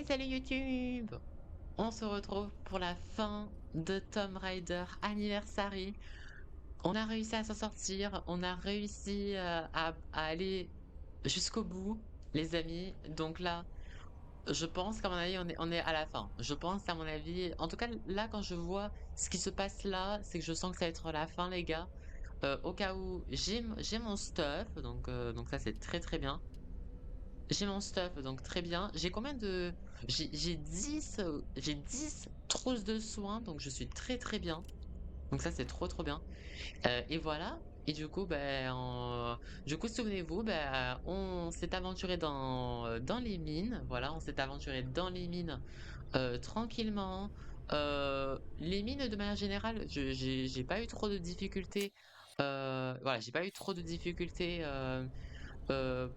Salut YouTube! On se retrouve pour la fin de Tomb Raider Anniversary. On a réussi à s'en sortir, on a réussi à aller jusqu'au bout, les amis. Donc là, je pense qu'à mon avis, on est à la fin. Je pense à mon avis, en tout cas là, quand je vois ce qui se passe là, c'est que je sens que ça va être la fin, les gars. Au cas où, j'ai mon stuff, donc ça c'est très très bien. J'ai mon stuff, donc très bien. J'ai combien de... J'ai 10, j'ai 10 trousses de soins, donc je suis très très bien. Donc ça, c'est trop trop bien. Et voilà. Et du coup, du coup, souvenez-vous, on s'est aventuré dans les mines. Voilà, on s'est aventuré dans les mines tranquillement. Les mines, de manière générale, j'ai pas eu trop de difficultés. Voilà, j'ai pas eu trop de difficultés.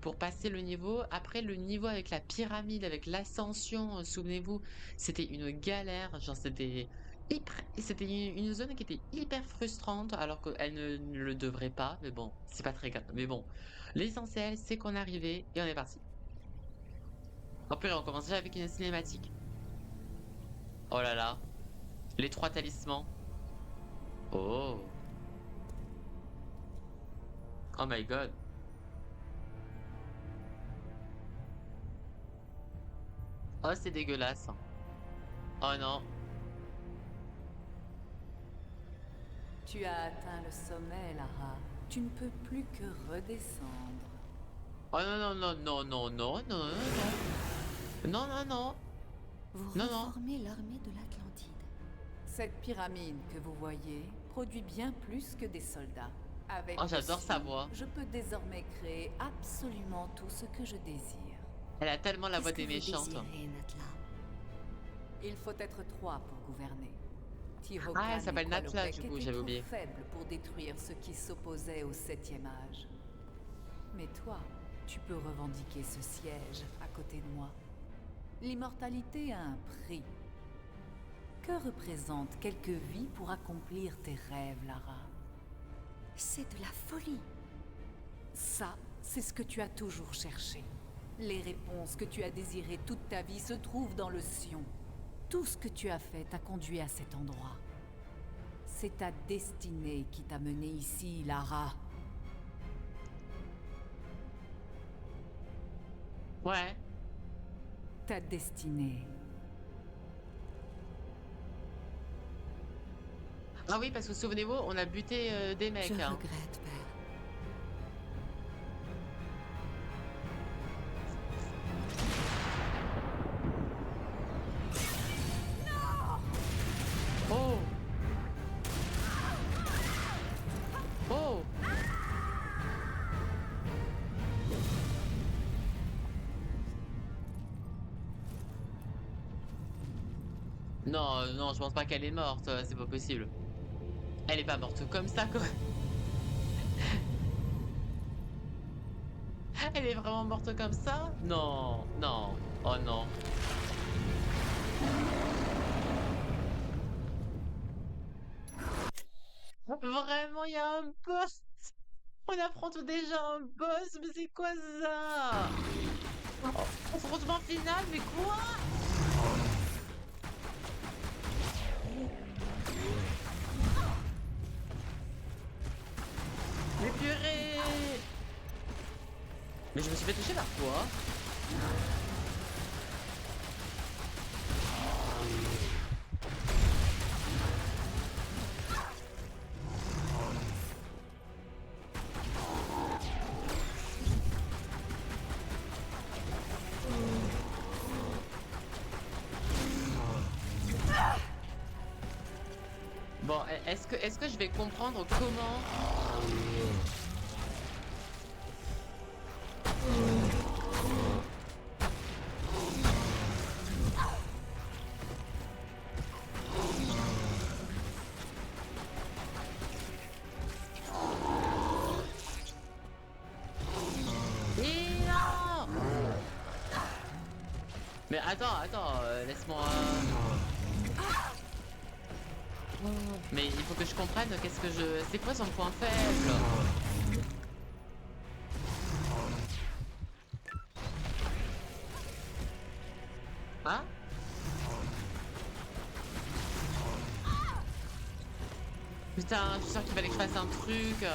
Pour passer le niveau. Après, le niveau avec la pyramide, avec l'ascension, souvenez-vous, c'était une galère. Genre, c'était une zone qui était hyper frustrante, alors qu'elle ne le devrait pas. Mais bon, c'est pas très grave. Mais bon, l'essentiel, c'est qu'on est arrivé et on est parti. En plus, on commence déjà avec une cinématique. Oh là là, les 3 talismans. Oh, oh my god. Oh, c'est dégueulasse. Oh non. Tu as atteint le sommet, Lara. Tu ne peux plus que redescendre. Oh non, non, non, non, non, non, non, non, non, non, non, Vous non, non. reformez l'armée de l'Atlantide. Cette pyramide que vous voyez produit bien plus que des soldats. Avec Oh, j'adore sa Lucie, voix. je peux désormais créer absolument tout ce que je désire. Elle a tellement la voix Qu'est-ce que des vous méchantes. désirez, Natla? Il faut être 3 pour gouverner. Ah, Tihocan elle s'appelle et Natla, Qualopec du coup, étaient j'avais trop oublié. faibles pour détruire ce qui s'opposait au 7e âge. Mais toi, tu peux revendiquer ce siège à côté de moi. L'immortalité a un prix. Que représentent quelques vies pour accomplir tes rêves, Lara? C'est de la folie. Ça, c'est ce que tu as toujours cherché. Les réponses que tu as désirées toute ta vie se trouvent dans le Sion. Tout ce que tu as fait t'a conduit à cet endroit. C'est ta destinée qui t'a mené ici, Lara. Ouais. Ta destinée. Ah oui, parce que souvenez-vous, on a buté des Je mecs, hein. regrette, père. Oh! Oh! Non, non, je pense pas qu'elle est morte, c'est pas possible. Elle est pas morte comme ça, quoi. Elle est vraiment morte comme ça? Non, non, oh non. Vraiment, il y a un boss! On affronte déjà un boss, mais c'est quoi ça? Oh, affrontement final, mais quoi? Mais purée! Mais je me suis fait toucher par quoi? Bon, est-ce que je vais comprendre comment... Et non! Mais attends, laisse-moi... Mais il faut que je comprenne qu'est-ce que je... C'est quoi son point faible? Ah? Putain, je suis sûr qu'il fallait que je fasse un truc.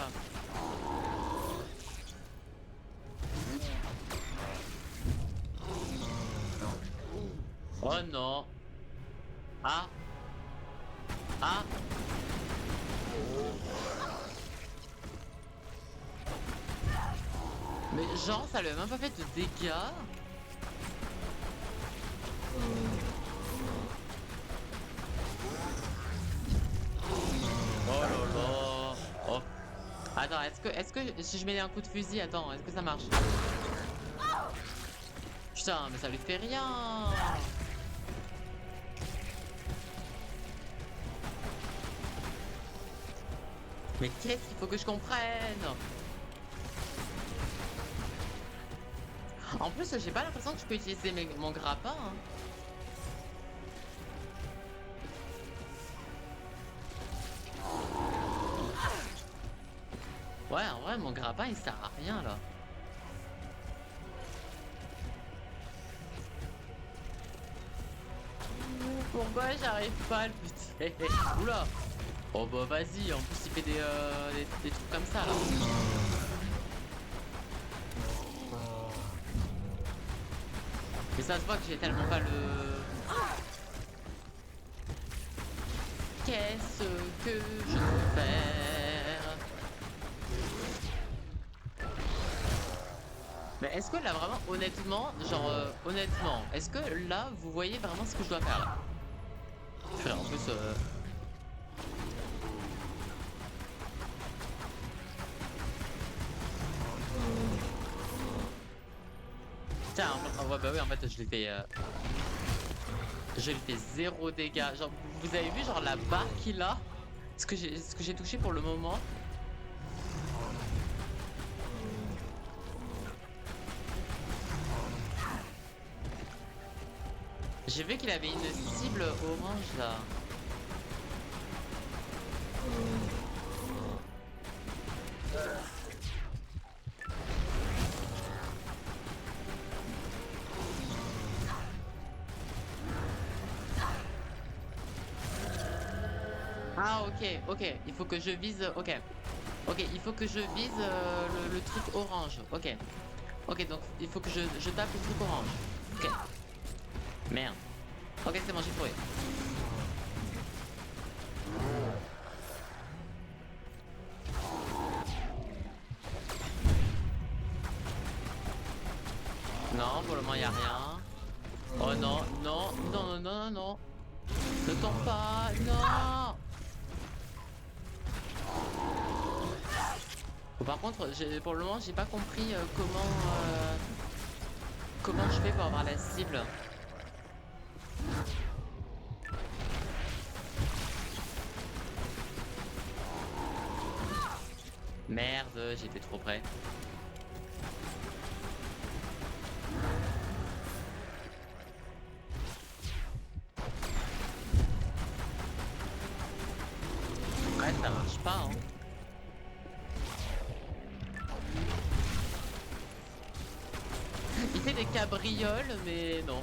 Oh non. Ah. Ah. Mais genre, ça lui a même pas fait de dégâts. Oh là là. Oh. Attends, est-ce que si je mets un coup de fusil, attends, est-ce que ça marche? Putain, mais ça lui fait rien. Mais qu'est-ce qu'il faut que je comprenne? En plus, j'ai pas l'impression que je peux utiliser mon grappin. Hein. Ouais, en vrai, mon grappin il sert à rien là. Pourquoi j'arrive pas à le buter? Oula! Oh bah vas-y, en plus il fait des trucs comme ça là. Mais ça se voit que j'ai tellement pas le... Qu'est-ce que je peux faire? Mais est-ce que là vraiment, honnêtement, genre honnêtement, est-ce que là vous voyez vraiment ce que je dois faire là? Purée, en plus Tiens, ouais, bah oui, en fait, je l'ai fait. Je lui fais 0 dégâts. Genre, vous avez vu, genre, la barre qu'il a? Ce que j'ai touché pour le moment. J'ai vu qu'il avait une cible orange là. Ah ok, il faut que je vise, ok, il faut que je vise le truc orange, ok, donc il faut que je tape le truc orange, ok, merde, ok c'est bon j'ai trouvé. Non, pour le moment y a rien. Oh non, non, non, non, non, non, ne tombe pas, non. Par contre, pour le moment, j'ai pas compris comment je fais pour avoir la cible. Merde, j'étais trop près. Ouais, ça marche pas, hein. Il fait des cabrioles, mais non.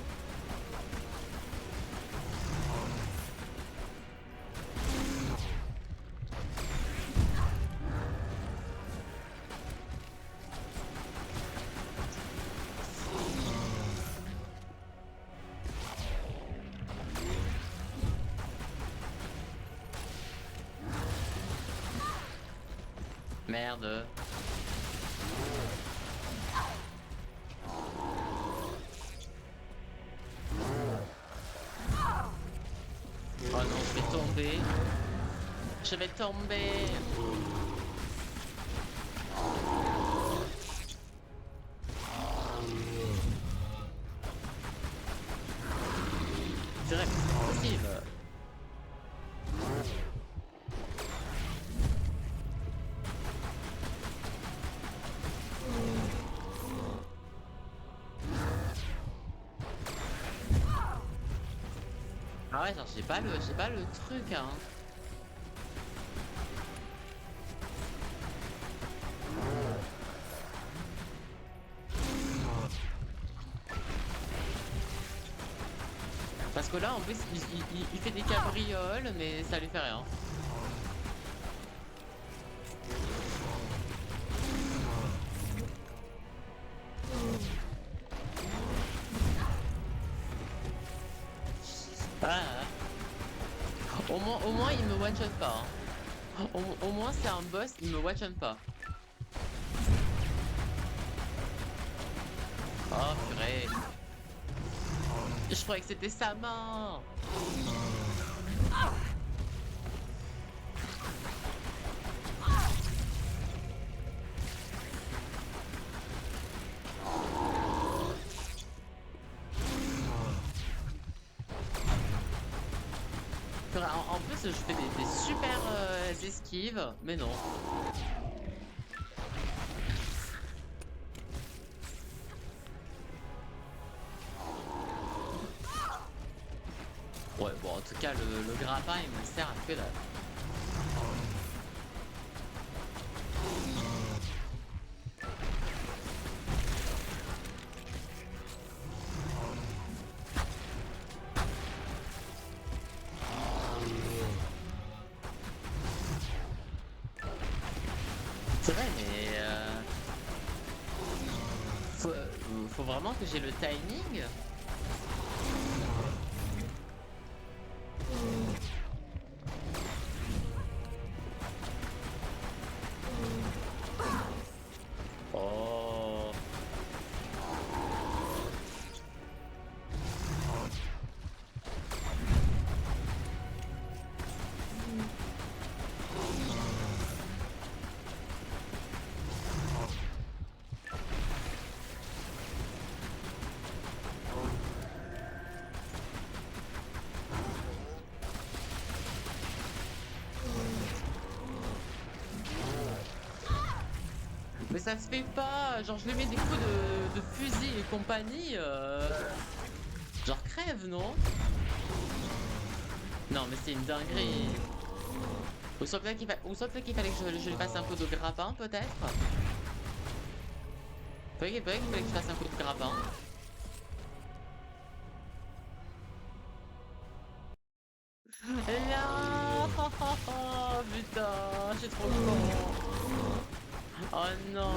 Merde. Oh non, je vais tomber. Je vais tomber. C'est vrai que c'est possible. Ah ouais, genre j'ai pas le truc, hein. Parce que là, en plus, il fait des cabrioles, mais ça lui fait rien. Ah. Au moins, il me one-shot pas. Hein. Au moins, c'est un boss, il me one-shot pas. Oh, purée. Je croyais que c'était sa main. En plus, je fais des super esquives, mais non. Ouais, bon, en tout cas, le grappin, il me sert à que dalle. C'est vrai, mais faut vraiment que j'ai le timing. Oh. Mais ça se fait pas, genre je lui mets des coups de fusil et compagnie, genre crève, non? Non mais c'est une dinguerie. Ou soit peut-être qu'il fallait que je lui fasse un coup de grappin, peut-être? Peut-être qu'il fallait que je fasse un coup de grappin. Non. Oh, putain, je suis trop con. Oh non.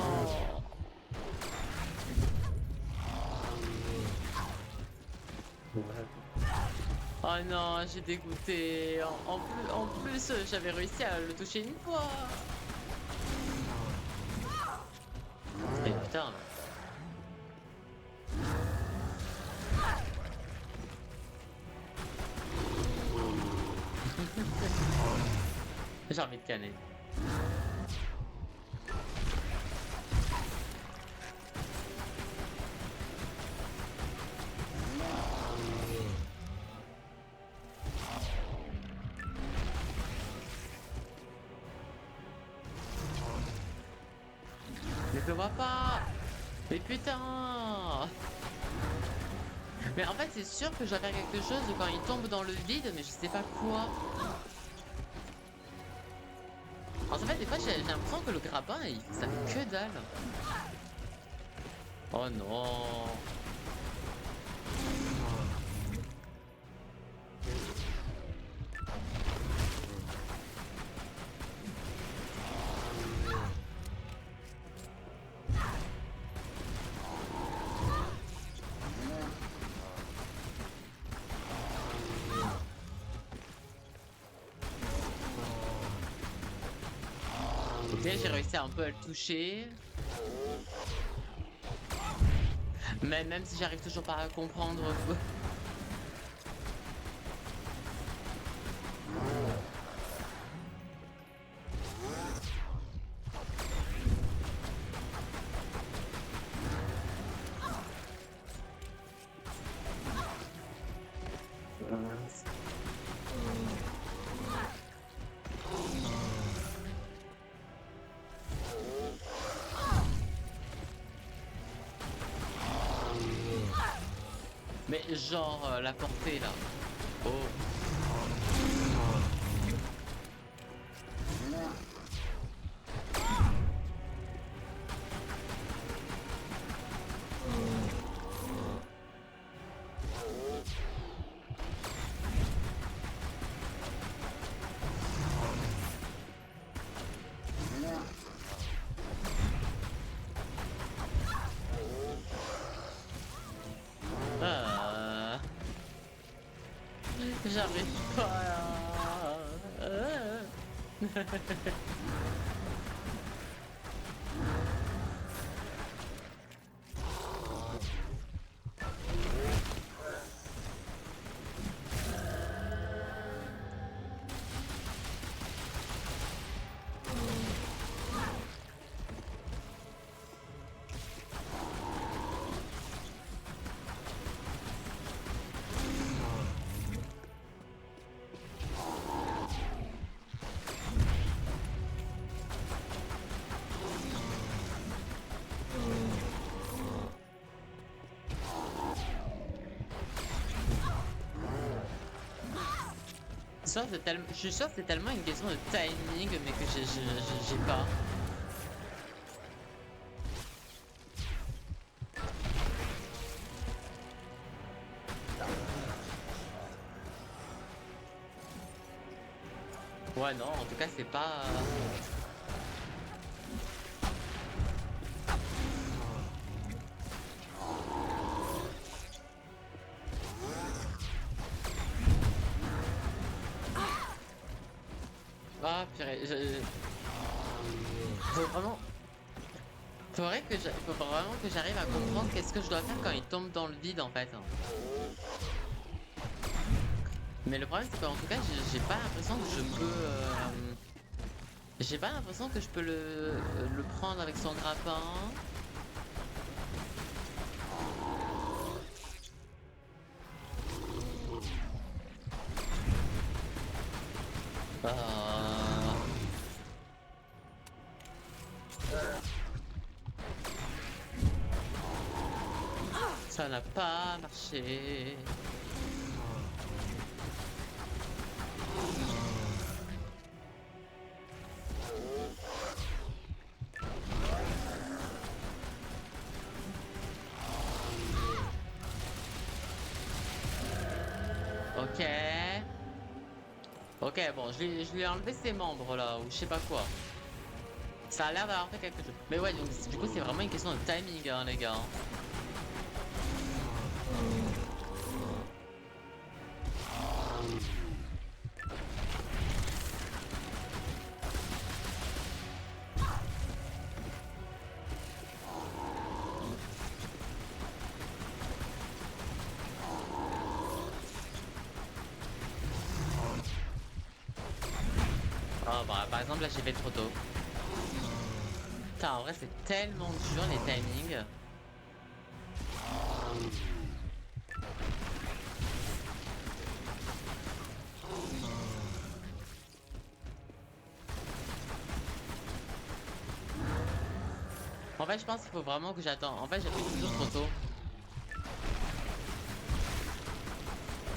Oh non, j'ai dégoûté. En plus, j'avais réussi à le toucher une fois. Et putain. J'ai envie de canner. Mais je le vois pas. Mais putain. Mais en fait, c'est sûr que je dois faire quelque chose quand il tombe dans le vide, mais je sais pas quoi. En fait, des fois, j'ai l'impression que le grappin, ça fait que dalle. Oh non. Ok, j'ai réussi un peu à le toucher. Mais même si j'arrive toujours pas à comprendre. Mais genre la portée là. Oh. J'arrive pas à... Ça, c'est tellement... Je suis sûr que c'est tellement une question de timing, mais que j'ai pas. Ouais, non, en tout cas, c'est pas... Ah, purée, faut vraiment... Faut vraiment que j'arrive à comprendre qu'est-ce que je dois faire quand il tombe dans le vide, en fait. Mais le problème, c'est qu'en tout cas, j'ai pas l'impression que je peux... J'ai pas l'impression que je peux le prendre avec son grappin. Ah. Ça n'a pas marché. Ok. Ok, bon, je lui ai enlevé ses membres là, ou je sais pas quoi. Ça a l'air d'avoir fait quelque chose. Mais ouais, donc du coup, c'est vraiment une question de timing, hein, les gars. Oh, bah, par exemple, là, j'ai fait trop tôt. Putain, en vrai, c'est tellement dur les timings. En fait, je pense qu'il faut vraiment que j'attende. En fait, j'ai fait toujours trop tôt.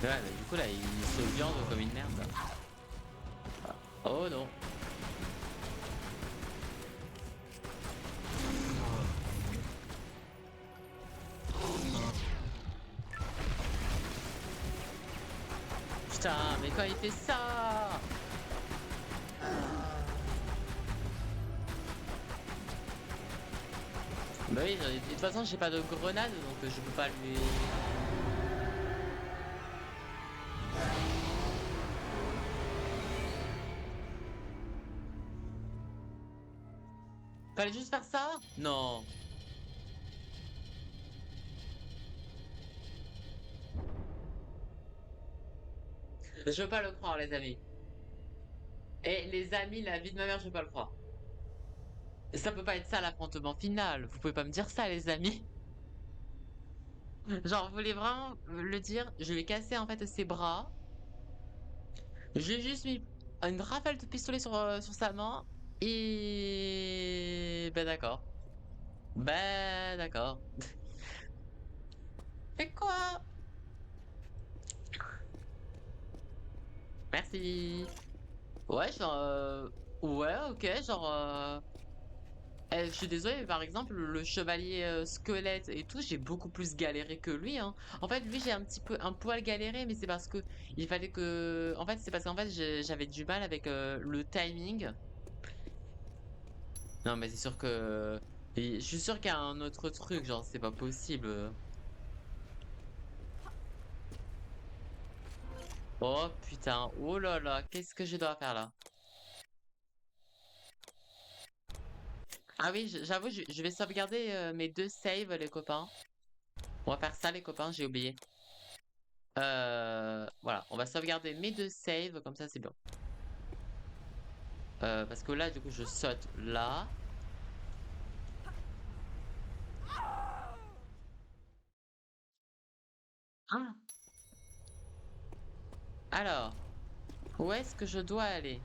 Ouais, mais du coup, là, il se viande comme une merde. Oh non. Putain, mais quand il fait ça! Bah oui, de toute façon, j'ai pas de grenade, donc je peux pas lui... Fallait juste faire ça? Non. Je veux pas le croire, les amis. Et les amis, la vie de ma mère, je veux pas le croire. Ça peut pas être ça l'affrontement final. Vous pouvez pas me dire ça, les amis. Genre, vous voulez vraiment le dire? Je lui ai cassé en fait ses bras. Je lui ai juste mis une rafale de pistolet sur sa main. Et... Ben d'accord. Ben d'accord. Fais quoi? Merci. Ouais, genre... Ouais, ok, genre... je suis désolée, mais par exemple, le chevalier squelette et tout, j'ai beaucoup plus galéré que lui, hein. En fait, lui, j'ai un poil galéré, mais c'est parce que il fallait que... En fait, c'est parce qu'en fait, j'avais du mal avec le timing. Non, mais c'est sûr que... je suis sûr qu'il y a un autre truc, genre, c'est pas possible. Oh putain, oh là là, qu'est-ce que je dois faire là? Ah oui, j'avoue, je vais sauvegarder mes 2 saves, les copains. On va faire ça, les copains, j'ai oublié. Voilà, on va sauvegarder mes 2 saves, comme ça c'est bien. Parce que là, du coup, je saute là. Ah, alors, où est-ce que je dois aller?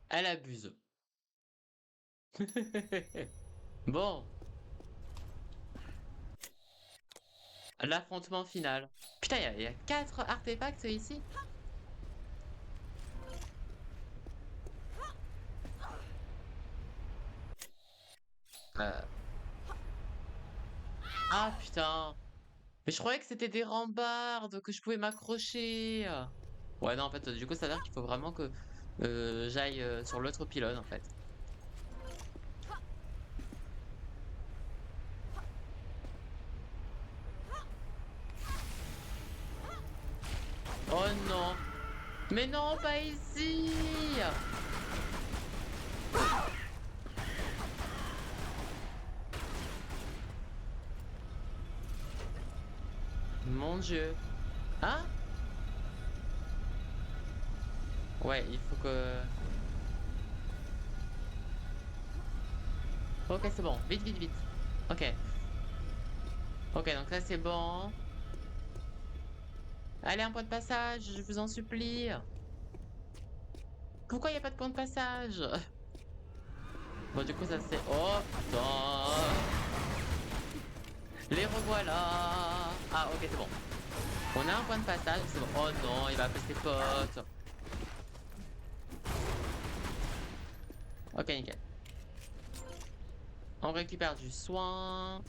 Elle abuse. Bon, l'affrontement final. Putain, il y a 4 artefacts ici. Euh, Ah putain. Mais je croyais que c'était des rambardes, que je pouvais m'accrocher. Ouais, non, en fait, du coup, ça veut dire qu'il faut vraiment que j'aille sur l'autre pylône, en fait. Oh non. Mais non, pas ici. Mon Dieu. Hein? Ouais, il faut que... Ok, c'est bon. Vite, vite, vite. Ok. Ok, donc là, c'est bon. Allez, un point de passage, je vous en supplie. Pourquoi il n'y a pas de point de passage? Bon, du coup, ça c'est... Oh, putain. Les revoilà. Ah, ok, c'est bon. On a un point de passage, c'est bon. Oh non, il va appeler ses potes. Ok, nickel. On récupère du soin.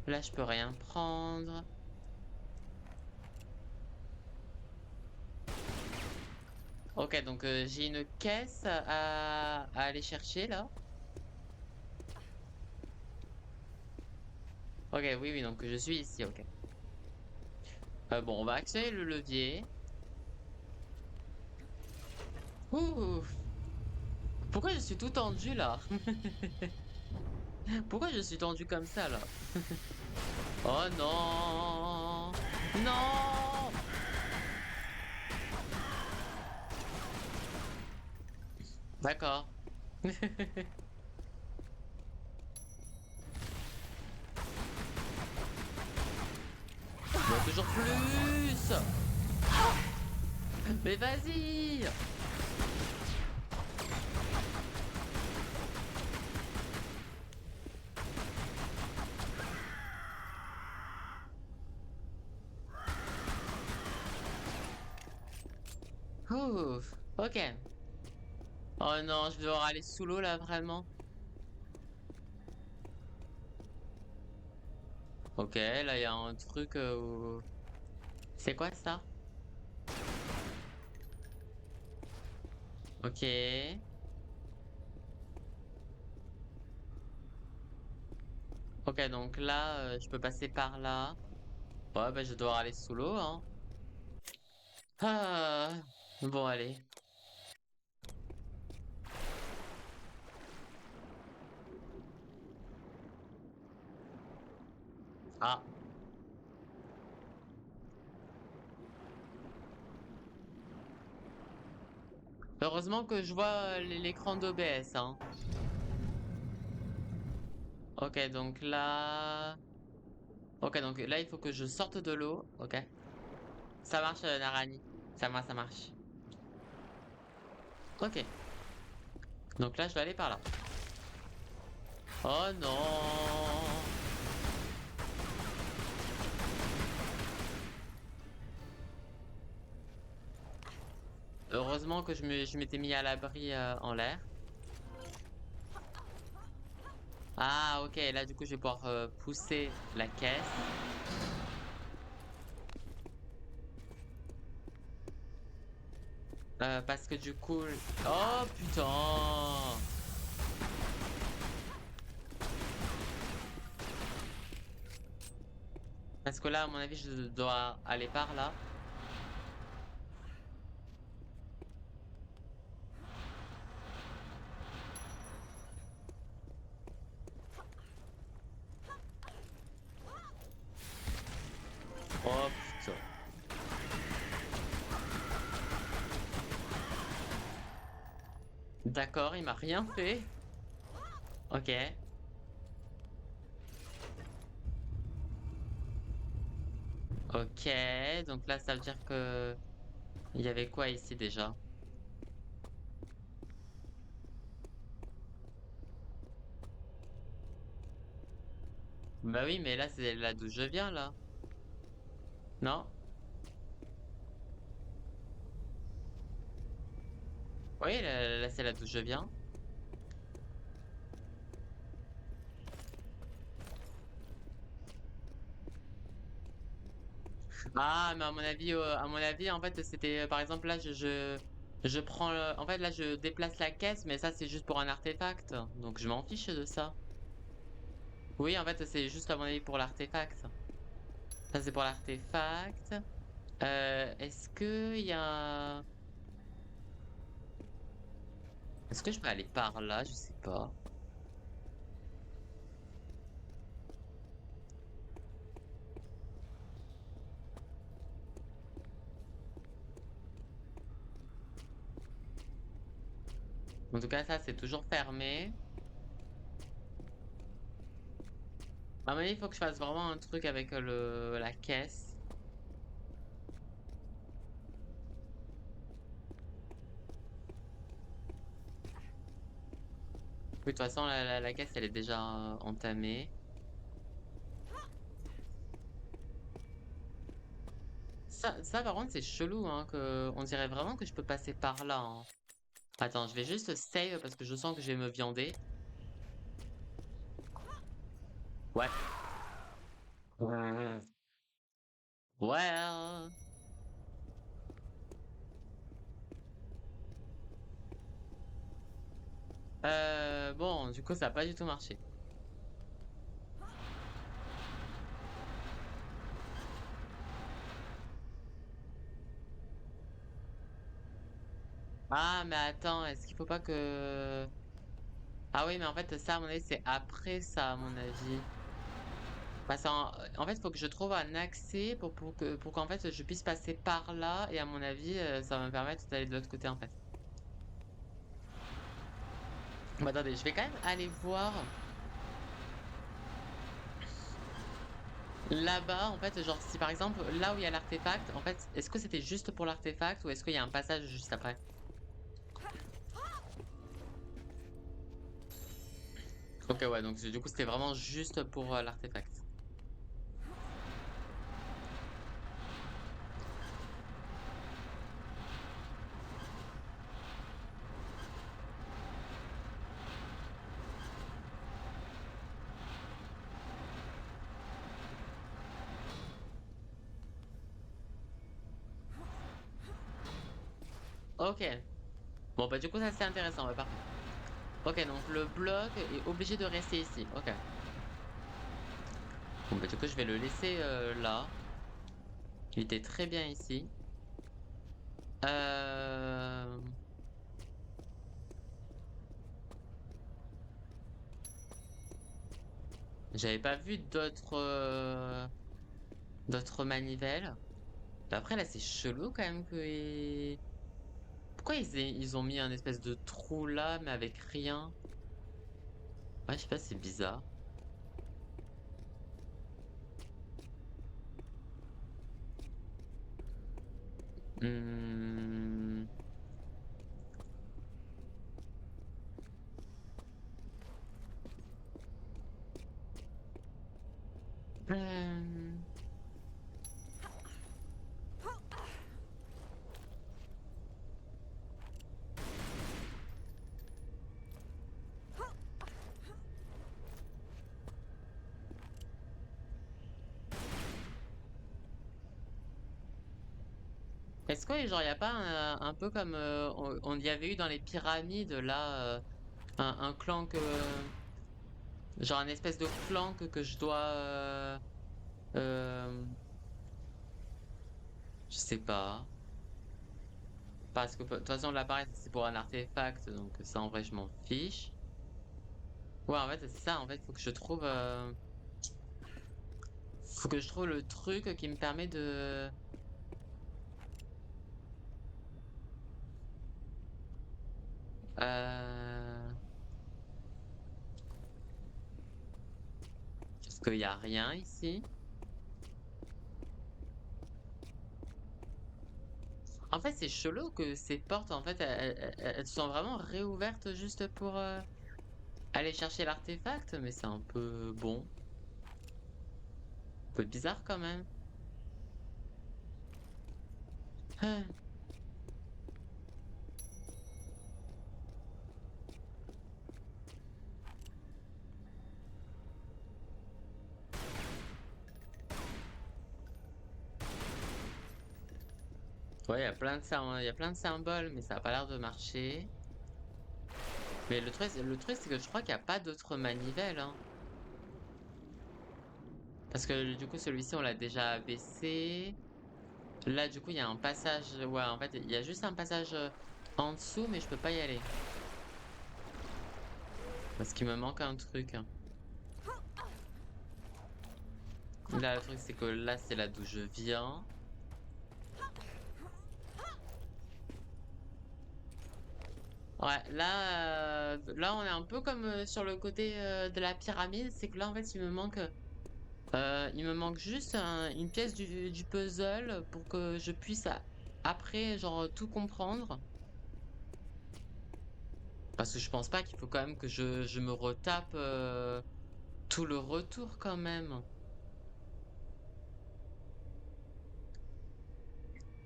Là, je peux rien prendre. Ok, donc j'ai une caisse à aller chercher là. Ok, oui, oui, donc je suis ici, ok. Bon, on va actionner le levier. Ouh! Pourquoi je suis tout tendu là? Pourquoi je suis tendu comme ça là? Oh non! Non! D'accord. Bah, toujours plus! Mais vas-y! Ouf, ok. Oh non, je vais devoir aller sous l'eau là, vraiment. Ok, là, il y a un truc C'est quoi ça? Ok. Ok, donc là, je peux passer par là. Ouais, bah, je vais devoir aller sous l'eau, hein. Ah, bon, allez. Ah, heureusement que je vois l'écran d'OBS, hein. Ok, donc là... Ok, donc là, il faut que je sorte de l'eau. Ok. Ça marche, Narani. Ça marche. Ok. Donc là, je vais aller par là. Oh non! Heureusement que je m'étais mis à l'abri en l'air. Ah, ok, là, du coup, je vais pouvoir pousser la caisse. Parce que du coup... Oh, putain! Parce que là, à mon avis, je dois aller par là. Oh putain. D'accord, il m'a rien fait. Ok. Ok, donc là, ça veut dire que... Il y avait quoi ici déjà? Bah oui, mais là, c'est là d'où je viens, là. Non? Oui, là, c'est là d'où je viens. Ah, mais à mon avis, en fait, c'était, par exemple, là, je prends, en fait, là, je déplace la caisse, mais ça, c'est juste pour un artefact. Donc, je m'en fiche de ça. Oui, en fait, c'est juste, à mon avis, pour l'artefact. Ça, c'est pour l'artefact. Est-ce que il y a... Est-ce que je peux aller par là? Je sais pas. En tout cas, ça, c'est toujours fermé. À mon avis, il faut que je fasse vraiment un truc avec la caisse. Oui, de toute façon, la caisse, elle est déjà entamée. Ça, par contre, c'est chelou, hein, que... On dirait vraiment que je peux passer par là, hein. Attends, je vais juste save parce que je sens que je vais me viander. Ouais. Well. Bon, du coup, ça a pas du tout marché. Ah, mais attends, est-ce qu'il faut pas que... Ah oui, mais en fait, ça, à mon avis, c'est après ça, à mon avis. Parce en fait, il faut que je trouve un accès pour qu'en fait, je puisse passer par là. Et à mon avis, ça va me permettre d'aller de l'autre côté, en fait. Bon, attendez, je vais quand même aller voir là-bas, en fait, genre, si par exemple, là où il y a l'artefact, en fait, est-ce que c'était juste pour l'artefact ou est-ce qu'il y a un passage juste après? Ok, ouais, donc du coup, c'était vraiment juste pour l'artefact. Ok. Bon, bah, du coup, ça, c'est intéressant, ouais, parfait. Ok, donc le bloc est obligé de rester ici. Ok. Bon, bah, du coup, je vais le laisser là. Il était très bien ici. Euh... J'avais pas vu d'autres manivelles. Après, là, c'est chelou quand même que... Pourquoi ils ont mis un espèce de trou là, mais avec rien? Ouais, je sais pas, c'est bizarre. Hmm. Euh, Est-ce que genre y a pas un peu comme on y avait eu dans les pyramides là un clan que genre un espèce de clan que je dois Euh, je sais pas. Parce que de toute façon, l'appareil, c'est pour un artefact, donc ça, en vrai, je m'en fiche. Ouais, en fait, c'est ça. En fait, faut que je trouve, faut que je trouve le truc qui me permet de. Euh... Parce qu'il y a rien ici. En fait, c'est chelou que ces portes, en fait, elles sont vraiment réouvertes juste pour aller chercher l'artefact, mais c'est un peu bon, un peu bizarre quand même. Ah. Ouais, il y a plein de il y a plein de symboles, mais ça a pas l'air de marcher. Mais le truc, c'est que je crois qu'il n'y a pas d'autres manivelles, hein. Parce que du coup, celui-ci, on l'a déjà abaissé. Là, du coup, il y a un passage. Ouais, en fait, il y a juste un passage en dessous, mais je peux pas y aller. Parce qu'il me manque un truc. Là, le truc, c'est que là, c'est là d'où je viens. Ouais, là, on est un peu comme sur le côté de la pyramide. C'est que là, en fait, il me manque juste une pièce du puzzle pour que je puisse après, genre, tout comprendre. Parce que je pense pas qu'il faut quand même que je me retape tout le retour quand même.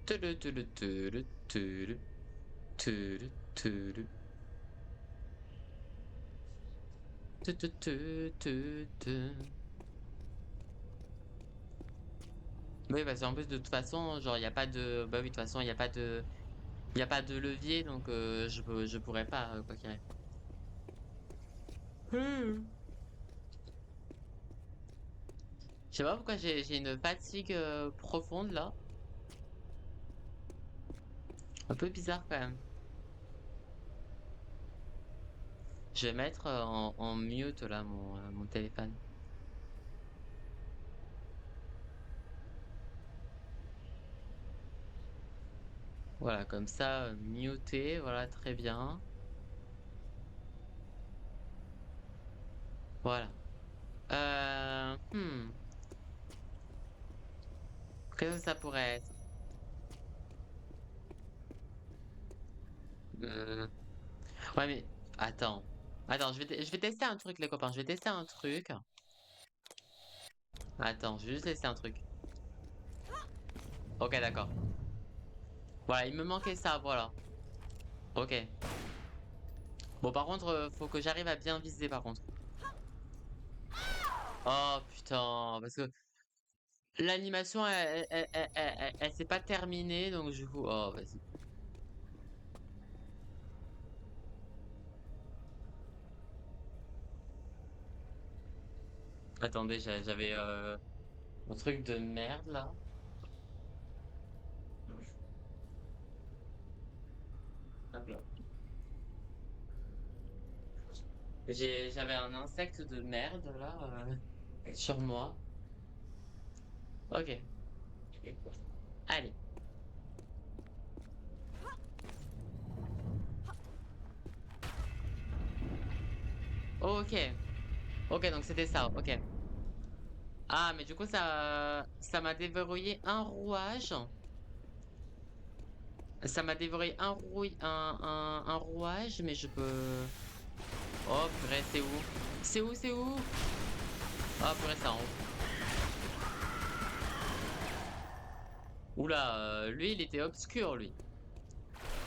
Tulu, tulu, tulu, tulu, tulu, tulu, tu, tu, tu, tu, tu. Oui, parce qu'en plus, de toute façon, genre, il n'y a pas de. Bah oui, de toute façon, il y a pas de levier, donc je pourrais pas, quoi qu'il arrive. Hmm. Je sais pas pourquoi j'ai une fatigue profonde là. Un peu bizarre quand même. Je vais mettre en mute là mon téléphone. Voilà, comme ça, muté, voilà, très bien. Voilà. Hmm. Qu'est-ce que ça pourrait être? Euh, Ouais, mais attends. Attends, je vais tester un truc, les copains. Je vais tester un truc. Attends, je vais juste tester un truc. Ok, d'accord. Voilà, il me manquait ça, voilà. Ok. Bon, par contre, faut que j'arrive à bien viser, par contre. Oh, putain, parce que l'animation, elle s'est pas terminée, donc du coup... Oh, vas-y. Attendez, j'avais un truc de merde, là. Hop là. J'avais un insecte de merde, là, sur moi. Ok. Allez. Ok. Ok, donc c'était ça, ok. Ah, mais du coup, ça m'a déverrouillé un rouage. Ça m'a déverrouillé un rouage, mais je peux... Oh, purée, c'est où? C'est où, c'est où? Ah, purée, c'est en haut. Oula, lui, il était obscur, lui.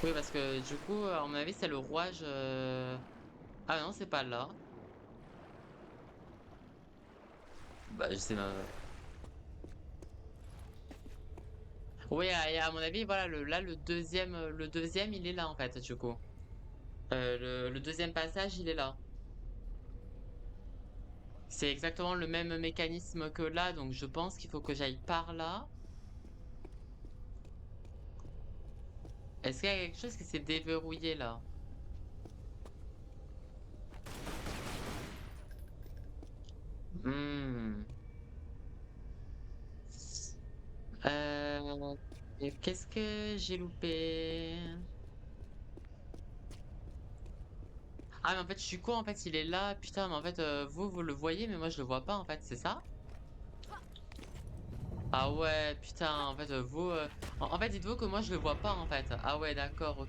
Oui, parce que du coup, à mon avis, c'est le rouage... Ah non, c'est pas là. Bah, je sais pas. Oui, à mon avis, voilà, là, le deuxième, il est là, en fait, du coup. Le deuxième passage, il est là. C'est exactement le même mécanisme que là, donc je pense qu'il faut que j'aille par là. Est-ce qu'il y a quelque chose qui s'est déverrouillé là? Hmm. Euh... et qu'est-ce que j'ai loupé? Ah mais en fait je suis con, en fait il est là, putain mais en fait vous le voyez mais moi je le vois pas en fait, c'est ça? Ah ouais putain en fait vous en fait dites-vous que moi je le vois pas en fait. Ah ouais d'accord, ok,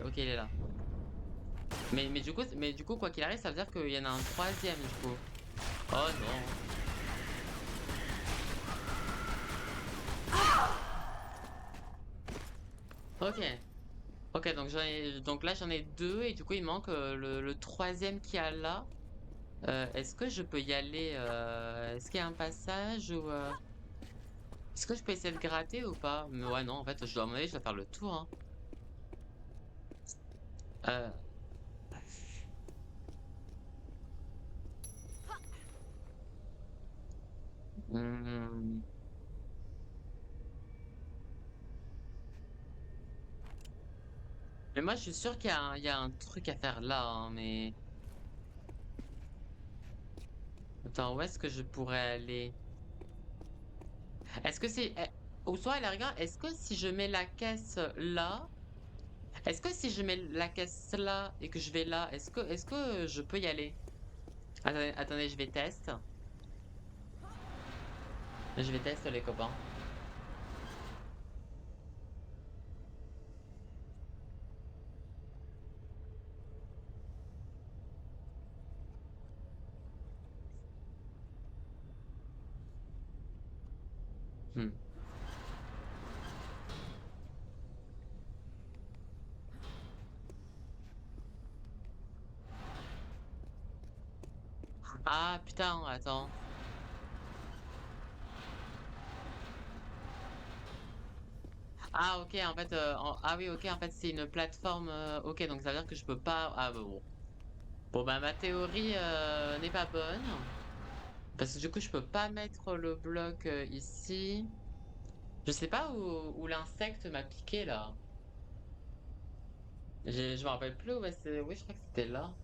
ok il est là. Mais du coup quoi qu'il arrive ça veut dire qu'il y en a un troisième du coup. Oh non. Ok. Ok donc là j'en ai deux et du coup il manque le troisième qui a là. Est-ce que je peux y aller est-ce qu'il y a un passage ou est-ce que je peux essayer de gratter ou pas? Mais ouais non en fait je dois à mon avis je dois faire le tour hein. Euh, hmm. Mais moi je suis sûr qu'il y a un truc à faire là hein, mais attends où est-ce que je pourrais aller? Est-ce que c'est ou soit à la rigueur est-ce que si je mets la caisse là est-ce que si je mets la caisse là et que je vais là est-ce que je peux y aller? Attendez je vais test. Je vais tester les copains. Hmm. Ah putain, attends. Ah ok, en fait, ah oui, ok, en fait, c'est une plateforme. Ok, donc ça veut dire que je peux pas. Ah bah bon. Bon bah ma théorie n'est pas bonne parce que du coup je peux pas mettre le bloc ici. Je sais pas où l'insecte m'a piqué là. Je me rappelle plus où est-ce. Oui, je crois que c'était là.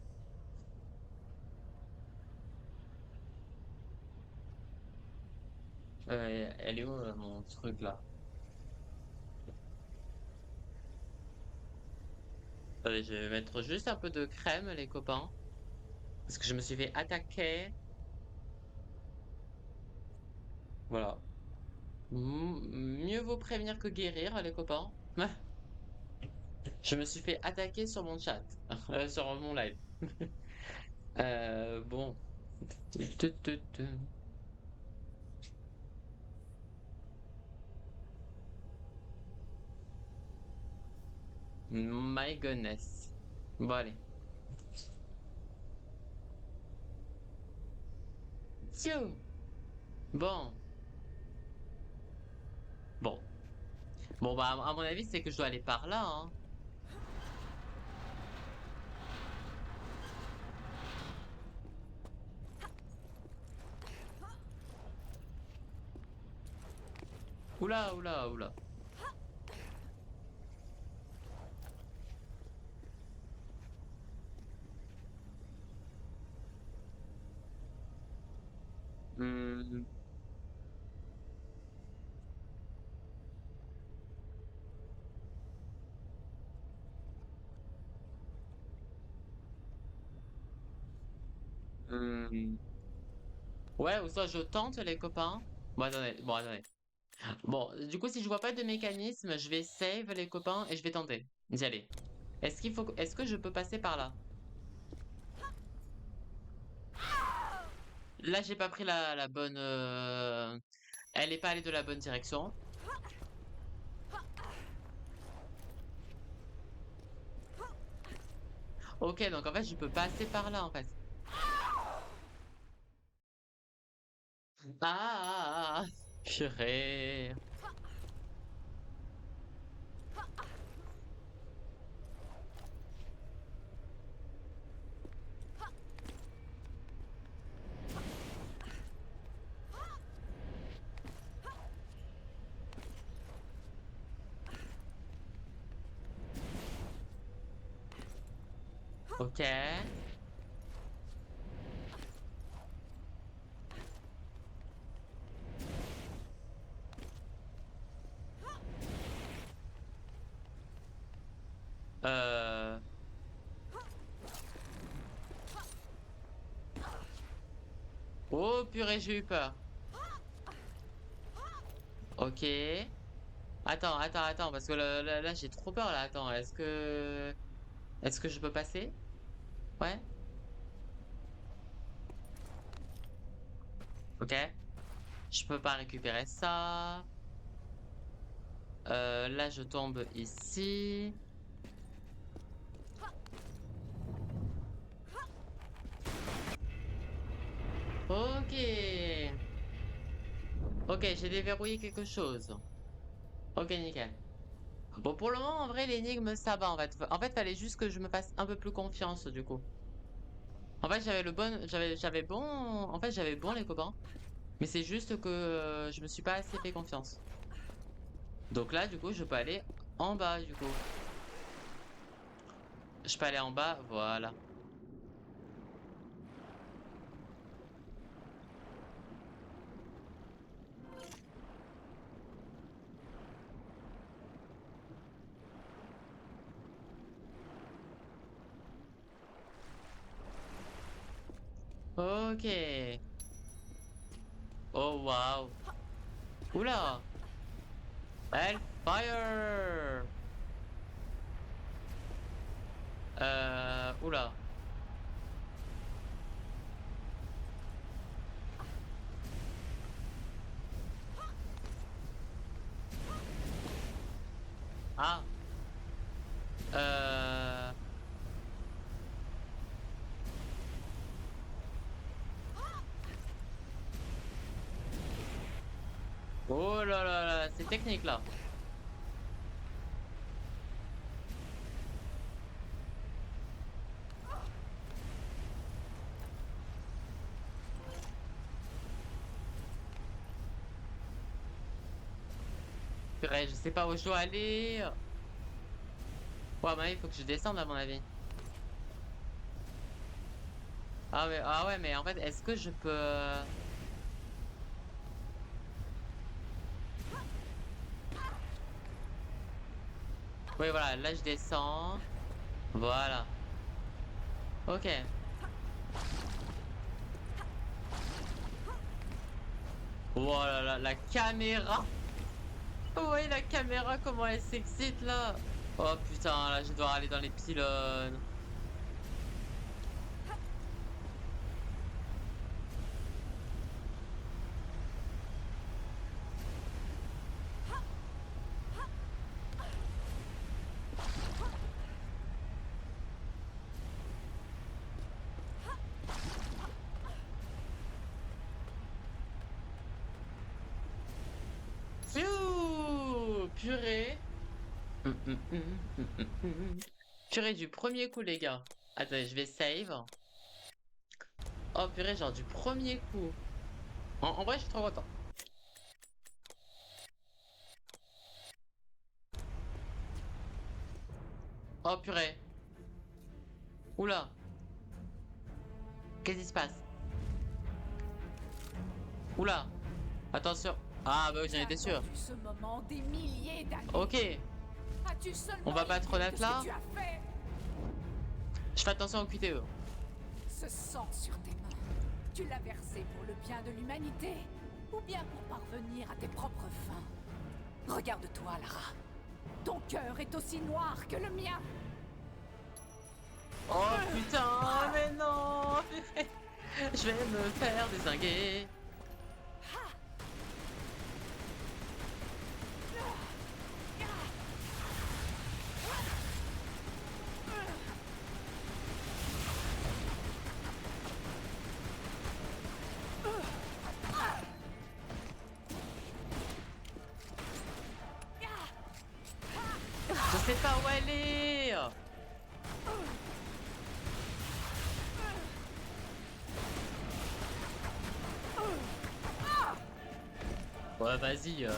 Elle est où mon truc là? Attendez, je vais mettre juste un peu de crème les copains parce que je me suis fait attaquer. Voilà. Mieux vaut prévenir que guérir les copains. Je me suis fait attaquer sur mon chat, sur mon live. Bon. Tu, tu, tu. My goodness. Bon, allez. Tiens. Bon. Bon. Bon, bah, à mon avis, c'est que je dois aller par là, hein. Oula, oula, oula. Hmm, hmm. Ouais, ou soit je tente, les copains. Bon, attendez. Bon, attendez. Bon, du coup, si je vois pas de mécanisme, je vais save, les copains, et je vais tenter d'y aller. Est-ce que je peux passer par là? Là, j'ai pas pris la bonne. Elle est pas allée de la bonne direction. Ok, donc en fait, je peux passer par là, en fait. Ah, purée. Ok. Euh... Oh purée, j'ai eu peur. Ok. Attends, parce que là, j'ai trop peur là. Attends, est-ce que je peux passer? Ouais. Ok. Je peux pas récupérer ça. Là, je tombe ici. Ok. Ok, j'ai déverrouillé quelque chose. Ok, nickel. Bon, pour le moment, en vrai, l'énigme, ça va, en fait. En fait, fallait juste que je me fasse un peu plus confiance, du coup. En fait, j'avais bon, en fait, j'avais bon les copains. Mais c'est juste que je me suis pas assez fait confiance. Donc là, du coup, je peux aller en bas, du coup. Je peux aller en bas, voilà. Ok. Oh, waouh. Oula. Hellfire. Oula. Ah. Euh... Oh là là là, c'est technique là. Purée, je sais pas où je dois aller. Ouais, mais il faut que je descende à mon avis. Ah ouais, mais en fait, est-ce que je peux... Oui, voilà, là je descends. Voilà. Ok. Oh là là, la caméra. Ouais, la caméra, comment elle s'excite là. Oh putain, là je dois aller dans les pylônes. Pfiou, purée. Purée du premier coup, les gars. Attendez, je vais save. Oh purée, genre du premier coup. En vrai, je suis trop content. Oh purée. Oula. Qu'est-ce qui se passe? Oula. Attention. Ah bah oui, j'en étais sûr. Attendu ce moment des milliers d'années. Ok. As-tu On seulement va pas idée trop de naître ce que là. tu as fait? Je fais attention au QTE. Ce sang sur tes mains, tu l'as versé pour le bien de l'humanité ou bien pour parvenir à tes propres fins? Regarde-toi, Lara. Ton cœur est aussi noir que le mien. Oh putain, mais non. Je vais me faire dézinguer. Je sais pas où aller. Ouais, vas-y.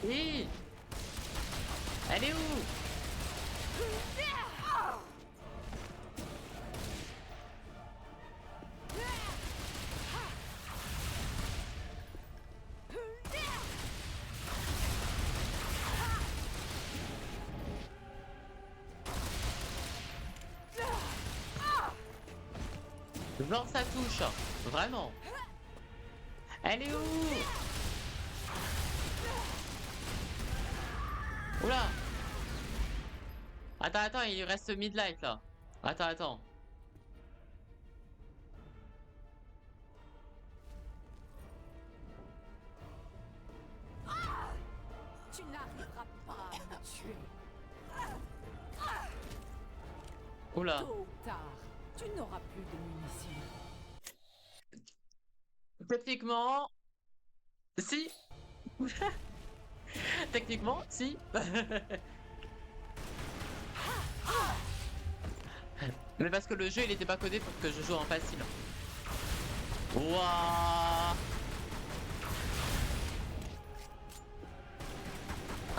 Oui. Elle est où? Genre ça touche, vraiment. Elle est où? Oula. Attends, il reste midlight là. Attends. Tu n'arriveras pas à me tuer. Oula. Tôt ou tard, tu n'auras plus de munitions. Techniquement, si. Techniquement, si. Mais parce que le jeu il était pas codé pour que je joue en facile. Waouh.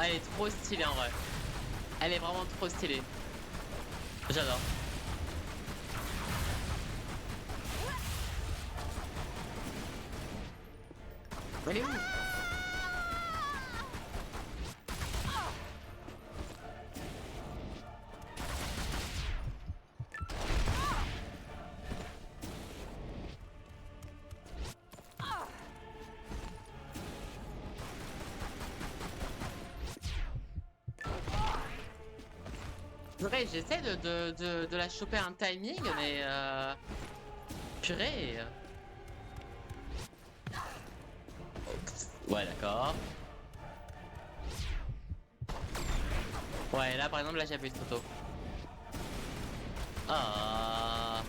Elle est trop stylée en vrai. Elle est vraiment trop stylée. J'adore. Elle est où? Purée, j'essaie de la choper un timing, mais purée. Ouais, d'accord. Ouais, là par exemple, là j'ai appuyé trop tôt. Ah.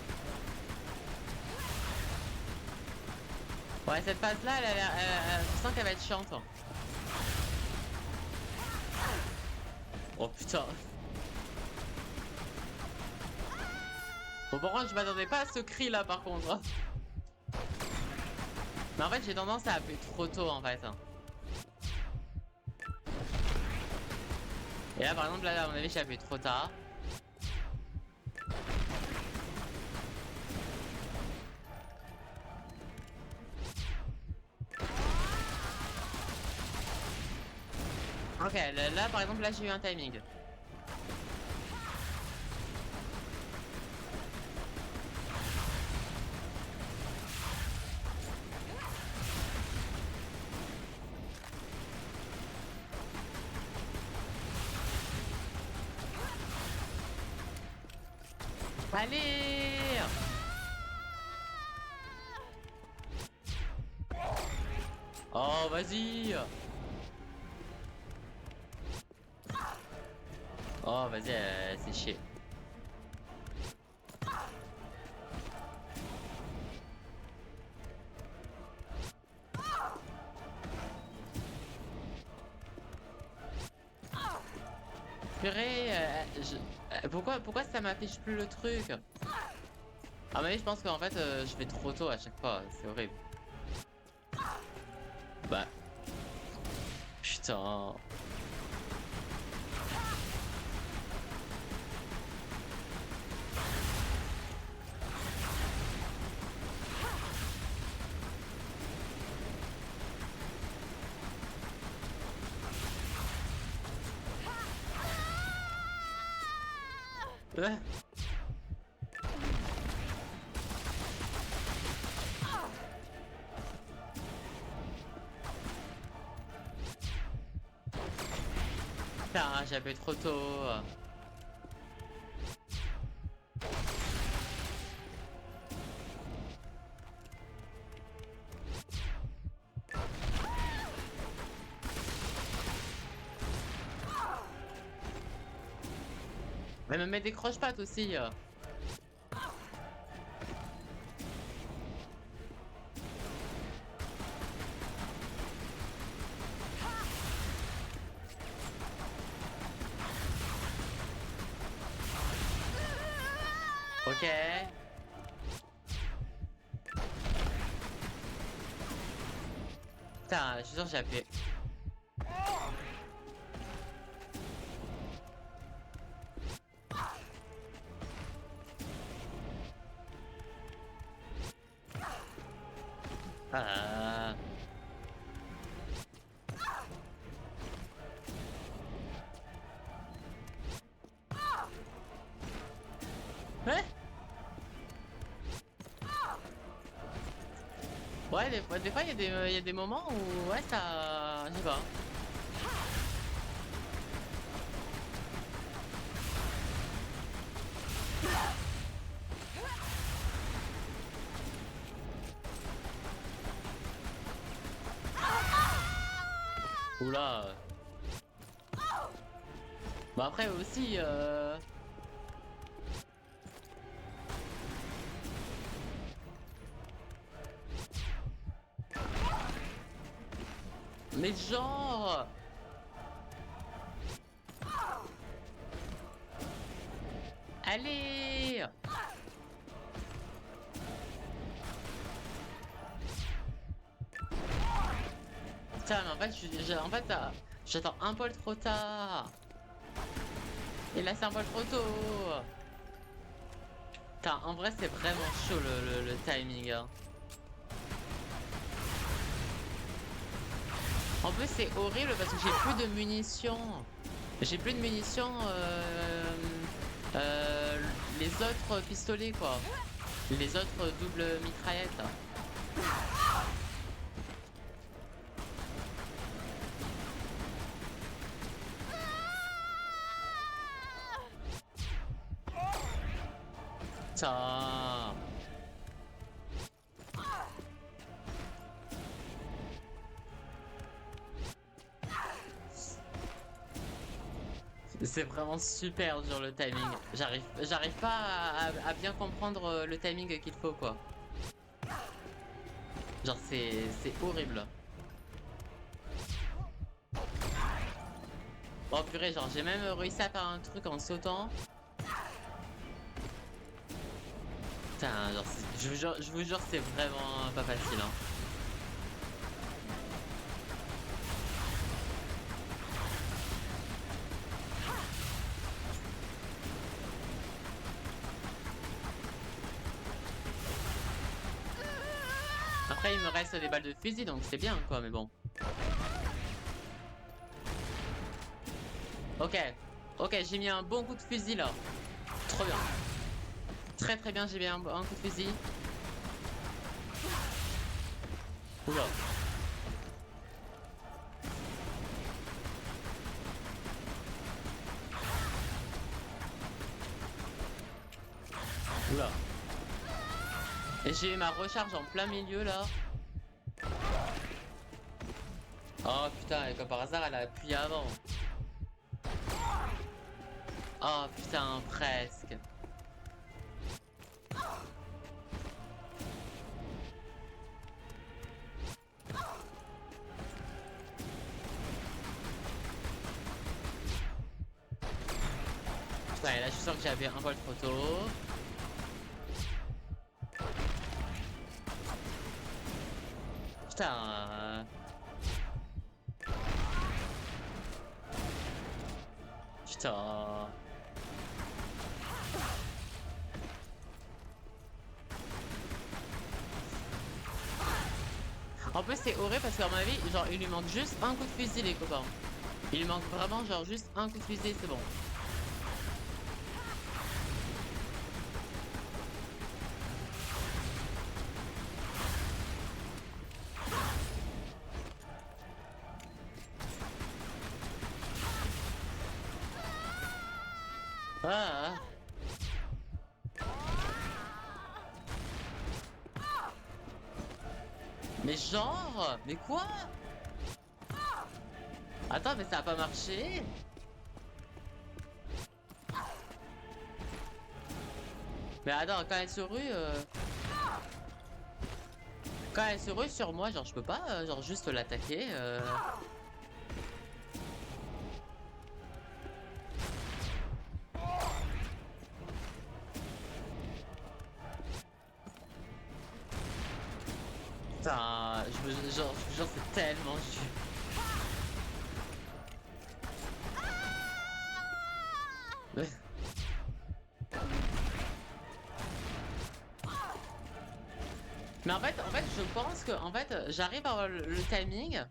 Ouais, cette phase là, je sens qu'elle va être chiante. Oh putain. Bon, par contre, je m'attendais pas à ce cri là par contre. Mais en fait, j'ai tendance à appuyer trop tôt en fait. Et là, par exemple, là, à mon avis, j'ai appuyé trop tard. Ok, là, par exemple, là, j'ai eu un timing. Allez! Oh, vas-y! Oh, vas-y, c'est chier. Purée, pourquoi ça m'affiche plus le truc? Ah mais je pense qu'en fait je vais trop tôt à chaque fois, c'est horrible. Bah. Putain. Ouais. Putain, j'avais trop tôt. Mais me met des croche-pattes aussi. Ok. Putain, je suis sûr que j'ai appuyé. Ah. Ouais. Ouais, des fois, il y a des moments où, ouais, ça... Je sais pas. Oula. Bah après aussi... Mais genre... Allez. Putain, mais en fait, en fait, j'attends un poil trop tard. Et là, c'est un poil trop tôt. Putain, en vrai, c'est vraiment chaud le timing. Hein. En plus, c'est horrible parce que j'ai plus de munitions. J'ai plus de munitions. Les autres pistolets, quoi. Les autres doubles mitraillettes. Putain. C'est vraiment super dur le timing. J'arrive pas à bien comprendre le timing qu'il faut, quoi. Genre c'est horrible. Oh purée, genre j'ai même réussi à faire un truc en sautant. Putain, genre je vous jure c'est vraiment pas facile hein. Après il me reste des balles de fusil donc c'est bien quoi mais bon. Ok, ok j'ai mis un bon coup de fusil là. Trop bien. Très très bien j'ai mis un coup de fusil. Oula. Oula. Et j'ai eu ma recharge en plein milieu là. Oh putain, et comme par hasard elle a appuyé avant. Oh putain, presque. Putain, et là je suis sûr que j'avais un poil trop tôt. Putain. Putain. En plus c'est horrible parce qu'à mon avis, genre il lui manque juste un coup de fusil les copains. Il lui manque vraiment genre juste un coup de fusil, c'est bon. Ah. Mais genre, mais quoi? Attends, mais ça a pas marché? Mais attends, quand elle se rue, quand elle se rue sur moi, genre je peux pas, genre juste l'attaquer. Putain, genre c'est tellement dur. Mais en fait, je pense que en fait, j'arrive à avoir le timing,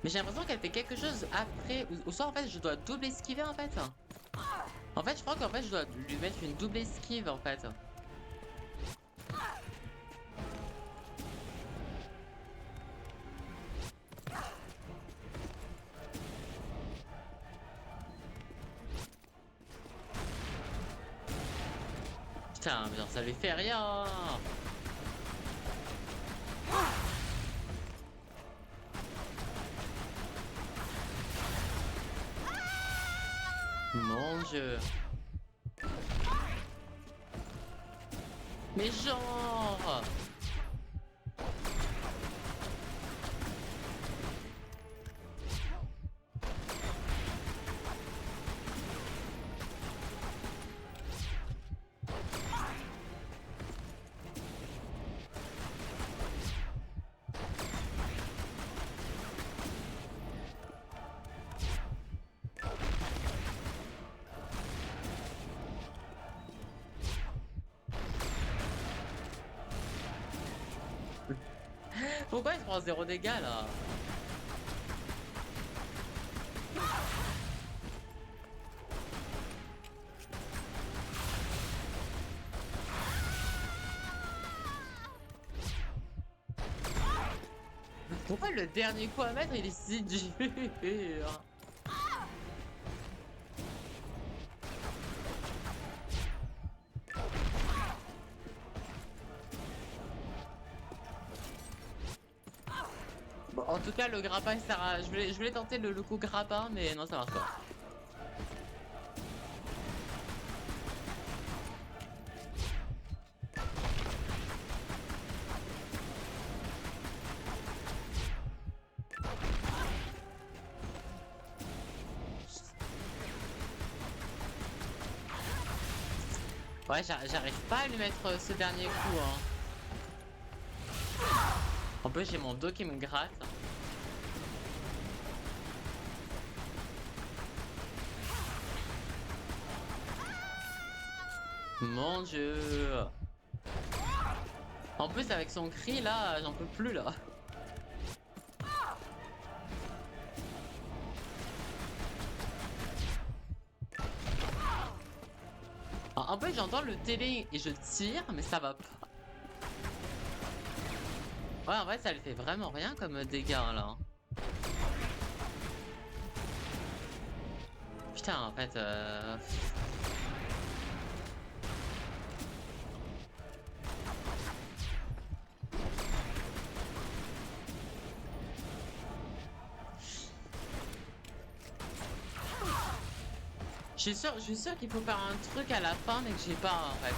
mais j'ai l'impression qu'elle fait quelque chose après, ou soit en fait, je dois double esquiver en fait. En fait, je crois qu'en fait, je dois lui mettre une double esquive en fait. Putain, mais genre, ça lui fait rien. Mon Dieu. Mais genre. Pourquoi il se prend 0 dégâts là? Pourquoi le dernier coup à mettre il est si dur? Bon, en tout cas, le grappin il sert à... Je voulais tenter le coup grappin, mais non, ça marche pas. Ouais, j'arrive pas à lui mettre ce dernier coup, hein. En plus, j'ai mon dos qui me gratte. Mon Dieu. En plus, avec son cri, là, j'en peux plus, là. En fait, j'entends le télé et je tire, mais ça va pas. Ouais, en vrai, ça lui fait vraiment rien comme dégâts, là. Putain, en fait... je suis sûr qu'il faut faire un truc à la fin, mais que j'ai pas, en fait.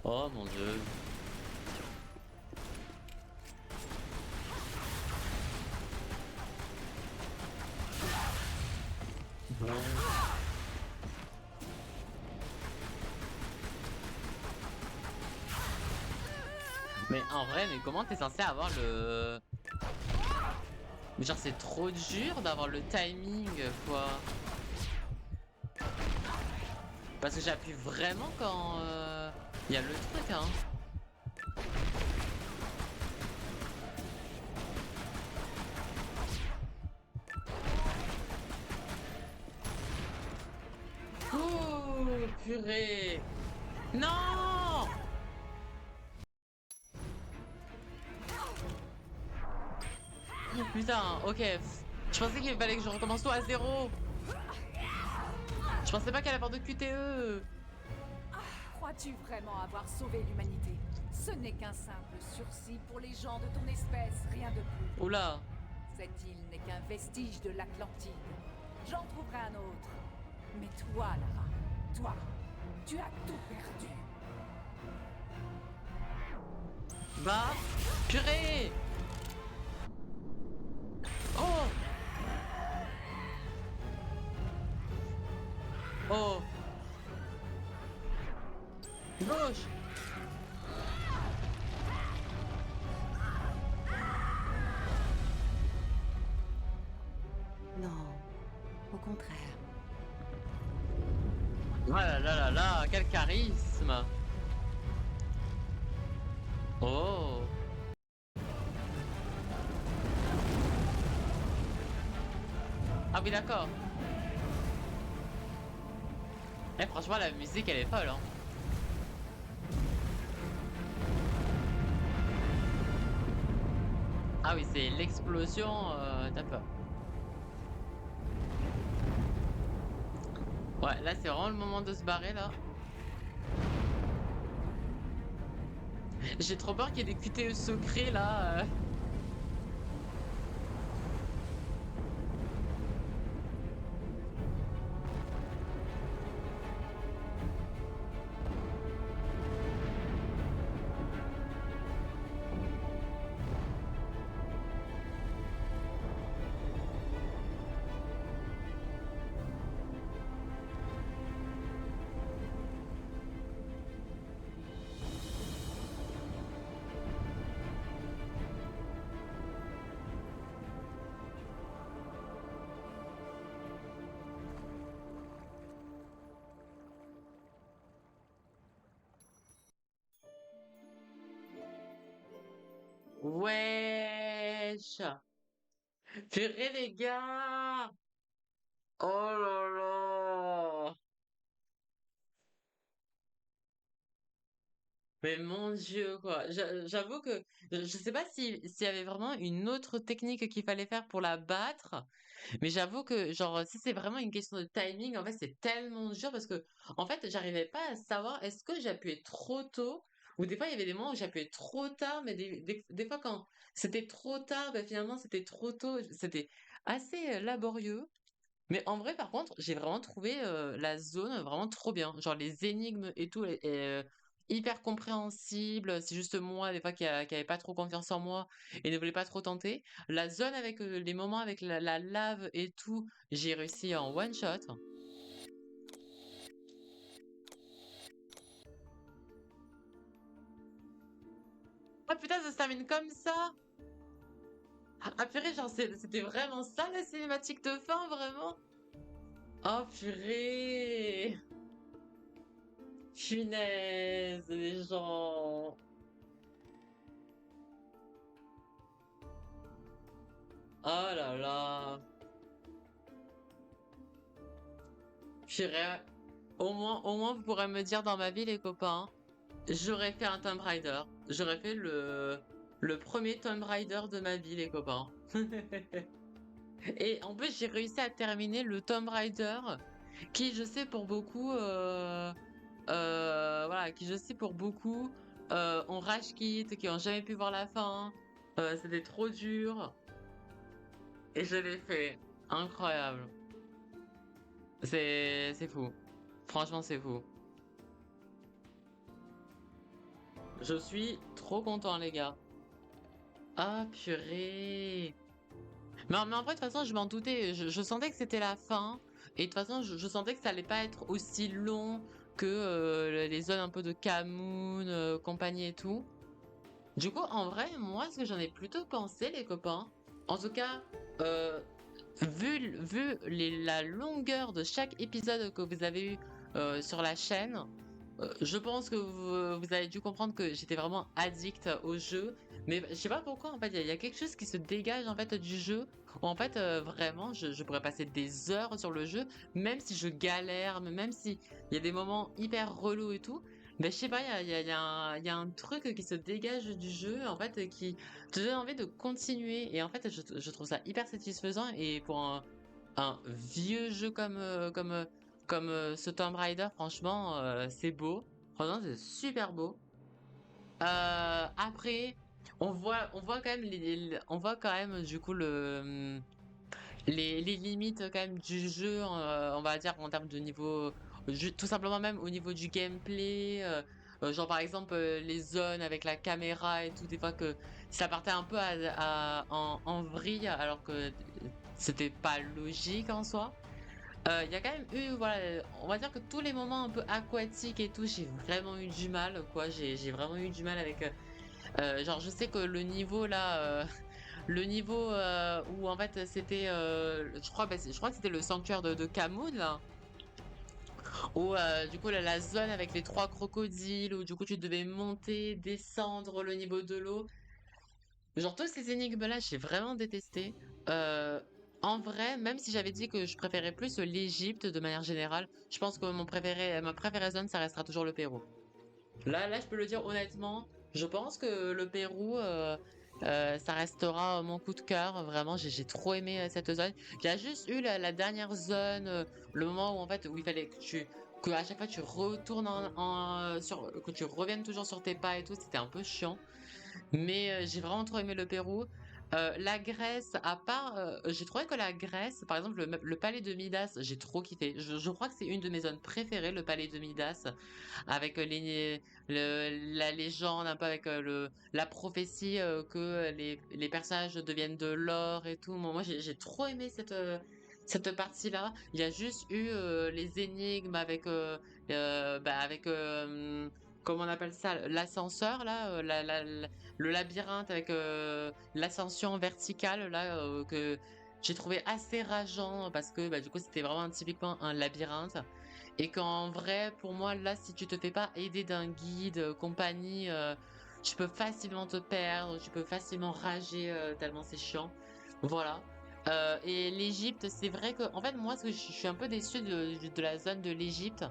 Oh mon Dieu. Bon. Mais en vrai, mais comment t'es censé avoir le... Mais genre c'est trop dur d'avoir le timing quoi. Parce que j'appuie vraiment quand y a le truc hein. Oh purée. Non. Putain, ok. Je pensais qu'il fallait que je recommence tout à zéro. Je pensais pas qu'elle avait de QTE. Crois-tu vraiment avoir sauvé l'humanité? Ce n'est qu'un simple sursis pour les gens de ton espèce, rien de plus. Oula. Cette île n'est qu'un vestige de l'Atlantide. J'en trouverai un autre. Mais toi, Lara, toi, tu as tout perdu. Bah, purée. Oh. Oh. Gauche. Non, au contraire. Oh là là là là, quel charisme! Oh! Ah oui, d'accord. Eh, franchement, la musique, elle est folle, hein. Ah oui, c'est l'explosion, t'as peur. Ouais, là, c'est vraiment le moment de se barrer, là. J'ai trop peur qu'il y ait des QTE secrets, là. Wesh! Purée, les gars! Oh là là! Mais mon Dieu, quoi. J'avoue que je sais pas s'il y avait vraiment une autre technique qu'il fallait faire pour la battre, mais j'avoue que, genre, si c'est vraiment une question de timing, en fait, c'est tellement dur parce que, en fait, j'arrivais pas à savoir est-ce que j'appuyais trop tôt ou des fois, il y avait des moments où j'appuyais trop tard, mais des fois, quand c'était trop tard, ben, finalement, c'était trop tôt. C'était assez laborieux. Mais en vrai, par contre, j'ai vraiment trouvé la zone vraiment trop bien. Genre les énigmes et tout, hyper compréhensible. C'est juste moi, des fois, qui avait pas trop confiance en moi et ne voulait pas trop tenter. La zone avec les moments avec la lave et tout, j'ai réussi en one shot. Ah putain, ça se termine comme ça! Ah purée, genre c'était vraiment ça la cinématique de fin, vraiment? Oh purée! Punaise, les gens! Oh là là! Purée. Au moins, vous pourrez me dire dans ma vie, les copains, j'aurais fait un Tomb Raider. J'aurais fait le premier Tomb Raider de ma vie, les copains. Et en plus, j'ai réussi à terminer le Tomb Raider qui, je sais pour beaucoup, voilà, qui je sais pour beaucoup, ont rage quit, qui ont jamais pu voir la fin. C'était trop dur. Et je l'ai fait. Incroyable. C'est fou. Franchement, c'est fou. Je suis trop content, les gars. Ah, purée. Mais en vrai, de toute façon, je m'en doutais. Je sentais que c'était la fin. Et de toute façon, je sentais que ça allait pas être aussi long que les zones un peu de Camoun, compagnie et tout. Du coup, en vrai, moi, ce que j'en ai plutôt pensé, les copains, en tout cas, euh, vu la longueur de chaque épisode que vous avez eu sur la chaîne, je pense que vous avez dû comprendre que j'étais vraiment addict au jeu. Mais je sais pas pourquoi, en fait, il y a quelque chose qui se dégage en fait du jeu. Où, en fait, vraiment, je pourrais passer des heures sur le jeu, même si je galère, mais même si il y a des moments hyper relous et tout. Mais je sais pas, il y a un truc qui se dégage du jeu, en fait, qui te donne envie de continuer. Et en fait, je trouve ça hyper satisfaisant. Et pour un vieux jeu comme ce Tomb Raider, franchement, c'est beau. Franchement, c'est super beau. Après, on voit quand même on voit quand même du coup les limites quand même du jeu, on va dire en termes de niveau, tout simplement même au niveau du gameplay. Genre par exemple les zones avec la caméra et tout, des fois que ça partait un peu en vrille alors que c'était pas logique en soi. Il y a quand même eu, voilà, on va dire que tous les moments un peu aquatiques et tout, j'ai vraiment eu du mal, quoi. J'ai vraiment eu du mal avec. Genre, je sais que le niveau là, le niveau où en fait c'était, je crois que c'était le sanctuaire de Camoun là. Ou du coup la zone avec les 3 crocodiles, où du coup tu devais monter, descendre le niveau de l'eau. Genre toutes ces énigmes-là, j'ai vraiment détesté. Euh, En vrai, même si j'avais dit que je préférais plus l'Égypte de manière générale, je pense que ma préférée zone, ça restera toujours le Pérou. Là, je peux le dire honnêtement, je pense que le Pérou, ça restera mon coup de cœur. Vraiment, j'ai trop aimé cette zone. Il y a juste eu la dernière zone, le moment où en fait où il fallait que à chaque fois tu retournes que tu reviennes toujours sur tes pas et tout, c'était un peu chiant. Mais j'ai vraiment trop aimé le Pérou. La Grèce, à part, j'ai trouvé que la Grèce, par exemple, le palais de Midas, j'ai trop kiffé. Je crois que c'est une de mes zones préférées, le palais de Midas, avec la légende, un peu avec la prophétie que les personnages deviennent de l'or et tout. Moi, j'ai trop aimé cette partie-là. Il y a juste eu les énigmes avec comment on appelle ça, l'ascenseur là, le labyrinthe avec l'ascension verticale là que j'ai trouvé assez rageant parce que du coup c'était vraiment typiquement un labyrinthe et qu'en vrai pour moi là si tu te fais pas aider d'un guide compagnie, tu peux facilement te perdre, tu peux facilement rager tellement c'est chiant. Voilà. Et l'Égypte, c'est vrai que en fait moi ce que je suis un peu déçue de la zone de l'Égypte,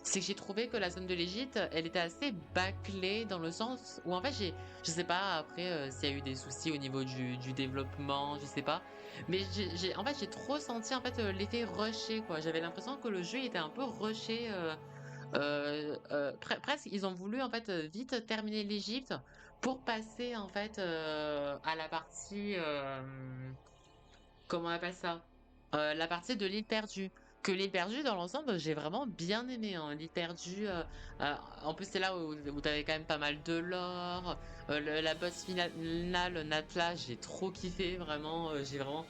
c'est que j'ai trouvé que la zone de l'Égypte, elle était assez bâclée dans le sens où en fait je sais pas après s'il y a eu des soucis au niveau du développement, je sais pas, mais en fait j'ai trop senti en fait l'effet rushé quoi. J'avais l'impression que le jeu était un peu rushé, presque ils ont voulu en fait vite terminer l'Égypte pour passer en fait à la partie comment on appelle ça? La partie de l'île perdue. Que l'île perdue, dans l'ensemble, j'ai vraiment bien aimé, hein. L'île perdue, euh, en plus, c'est là où t'avais quand même pas mal de lore. La boss finale, Natla, j'ai trop kiffé, vraiment. J'ai vraiment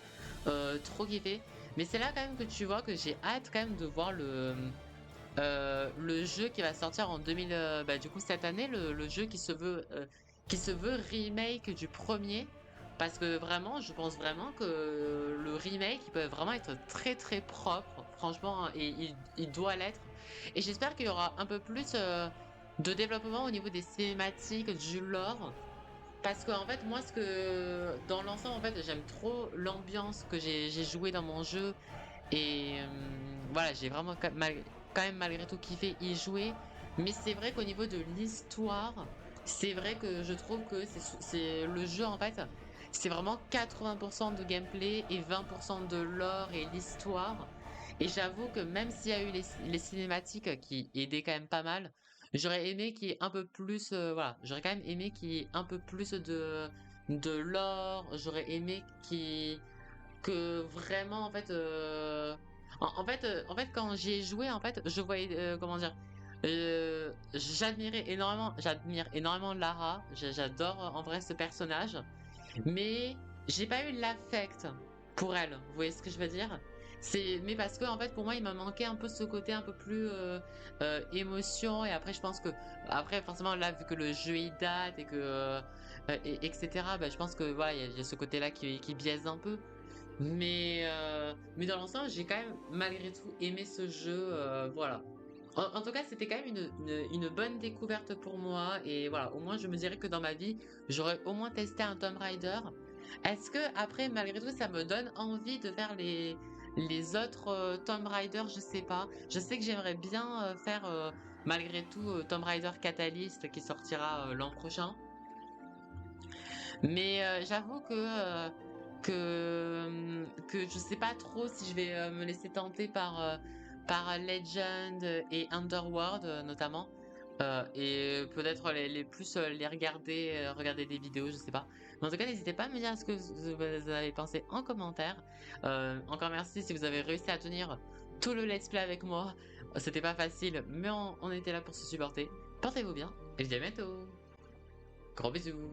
trop kiffé. Mais c'est là quand même que tu vois que j'ai hâte quand même de voir le jeu qui va sortir en 2000, du coup cette année, le jeu qui se veut remake du premier, parce que vraiment, je pense vraiment que le remake, il peut vraiment être très très propre, franchement, hein, et il doit l'être. Et j'espère qu'il y aura un peu plus de développement au niveau des cinématiques, du lore, parce que en fait, moi, dans l'ensemble, en fait, j'aime trop l'ambiance que j'ai joué dans mon jeu et voilà, j'ai vraiment quand même malgré tout kiffé y jouer. Mais c'est vrai qu'au niveau de l'histoire, c'est vrai que je trouve que c'est le jeu en fait, c'est vraiment 80% de gameplay et 20% de lore et l'histoire. Et j'avoue que même s'il y a eu les cinématiques qui aidaient quand même pas mal, j'aurais aimé qu'il y ait un peu plus, voilà, j'aurais quand même aimé qu'il y ait un peu plus de lore. J'aurais aimé que vraiment en fait en fait quand j'y ai joué en fait je voyais comment dire, j'admire énormément Lara. J'adore en vrai ce personnage, mais j'ai pas eu l'affect pour elle, vous voyez ce que je veux dire. Mais parce que en fait pour moi il m'a manqué un peu ce côté un peu plus émotion. Et après je pense que après forcément là vu que le jeu il date et que etc, je pense que voilà il y a ce côté là qui biaise un peu. Mais dans l'ensemble, j'ai quand même malgré tout aimé ce jeu, voilà. En tout cas, c'était quand même une bonne découverte pour moi. Et voilà, au moins je me dirais que dans ma vie, j'aurais au moins testé un Tomb Raider. Est-ce que après, malgré tout, ça me donne envie de faire les autres Tomb Raider? Je sais pas. Je sais que j'aimerais bien faire malgré tout Tomb Raider Catalyst qui sortira l'an prochain. Mais j'avoue que je sais pas trop si je vais me laisser tenter par Legend et Underworld notamment. Et peut-être les plus les regarder des vidéos, je sais pas. Mais en tout cas, n'hésitez pas à me dire ce que vous avez pensé en commentaire. Encore merci si vous avez réussi à tenir tout le let's play avec moi. C'était pas facile, mais on était là pour se supporter. Portez-vous bien et je vous dis à bientôt. Gros bisous.